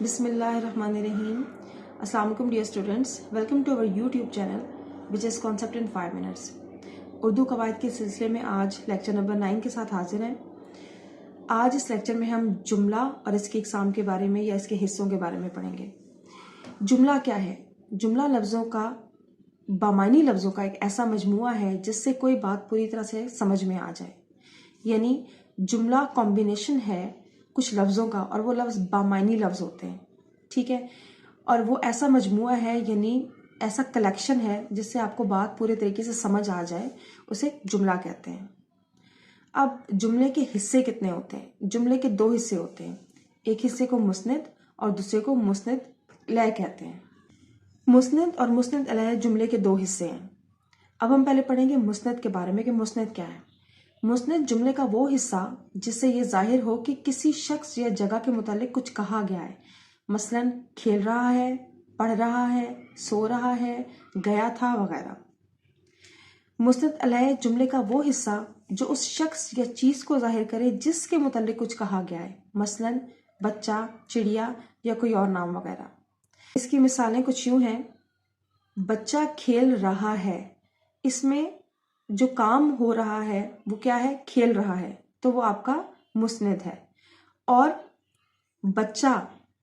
Bismillahirrahmanirrahim. Assalamu alaikum dear students. Welcome to our YouTube channel which is Concept in 5 minutes. Urdu कवायद के सिलसिले में आज लेक्चर नंबर 9 के साथ हाजिर हैं। आज इस लेक्चर में हम जुमला और इसके इकसाम के बारे में या इसके हिस्सों के बारे में पढ़ेंगे। जुमला क्या है? जुमला लफ्ज़ों का बामानी लफ्ज़ों का एक ऐसा मजमुआ है जिससे कोई बात पूरी तरह से समझ में आ जाए। यानी जुमला कॉम्बिनेशन है कुछ लफ्ज़ों का और वो लफ्ज़ बामानी लफ्ज़ होते हैं, ठीक है। और वो ऐसा मजमुआ है यानी ऐसा कलेक्शन है जिससे आपको बात पूरे तरीके से समझ आ जाए, उसे जुमला कहते हैं। अब जुमले के हिस्से कितने होते हैं? जुमले के 2 हिस्से होते हैं। एक हिस्से को मुस्निद और दूसरे को मुस्निद इलैह कहते हैं। मुस्निद और मुस्निद इलैह जुमले के 2 हिस्से हैं। अब हम पहले पढ़ेंगे मुस्निद के बारे में कि मुस्निद क्या है। मुस्निद जुमले का वो हिस्सा जिससे ये जाहिर हो कि किसी शख्स या जगह के मुतालिक कुछ कहा गया है, मसलन खेल रहा है, पढ़ रहा है, सो रहा है, गया था वगैरह। मुस्निद इलैह जुमले का वो हिस्सा जो उस शख्स या चीज़ को जाहिर करे जिसके मुतालिक कुछ कहा गया है, मसलन बच्चा, चिड़िया या कोई और नाम वगैरह। इसकी मिसालें कुछ यूँ हैं। बच्चा खेल रहा है, इसमें जो काम हो रहा है वो क्या है? खेल रहा है, तो वो आपका मुस्निद है। और बच्चा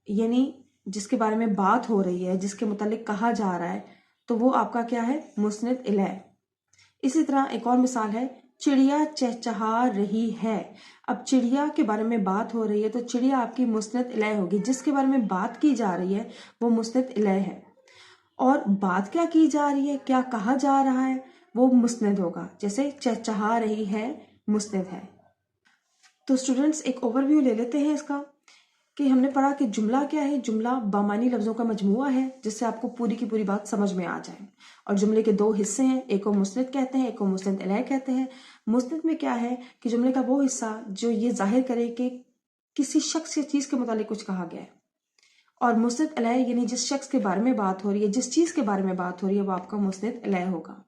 यानी जिसके बारे में बात हो रही है, जिसके मुतालिक कहा जा रहा है, तो वो आपका क्या है? मुस्निद इलैह। इसी तरह एक और मिसाल है, चिड़िया चहचहा रही है। अब चिड़िया के बारे में बात हो रही है तो चिड़िया आपकी मुस्निद इलैह होगी। जिसके बारे में बात की जा रही है वो मुस्निद इलैह है। और बात क्या की जा रही है, क्या कहा जा रहा है, वो मुस्निद होगा। जैसे चहचहा रही है मुस्निद है। तो स्टूडेंट्स एक ओवरव्यू ले लेते हैं इसका कि हमने पढ़ा कि जुमला क्या है। जुमला बामानी लफ्ज़ों का मजमुआ है जिससे आपको पूरी की पूरी बात समझ में आ जाए। और जुमले के 2 हिस्से हैं, एक को मुस्निद कहते हैं, एक को मुस्निद इलैह कहते हैं। मुस्निद में क्या है कि जुमले का वो हिस्सा जो ये जाहिर करे कि किसी शख्स या चीज़ के मुतालिक कुछ कहा गया है। और मुस्निद इलैह यानी जिस शख्स के बारे में बात हो रही है, जिस चीज़ के बारे में बात हो रही है, वो आपका मुस्निद इलैह होगा।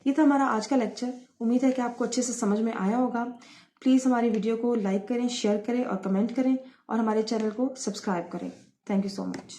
ये था हमारा आज का लेक्चर। उम्मीद है कि आपको अच्छे से समझ में आया होगा। प्लीज़ हमारी वीडियो को लाइक करें, शेयर करें और कमेंट करें और हमारे चैनल को सब्सक्राइब करें। Thank you so much.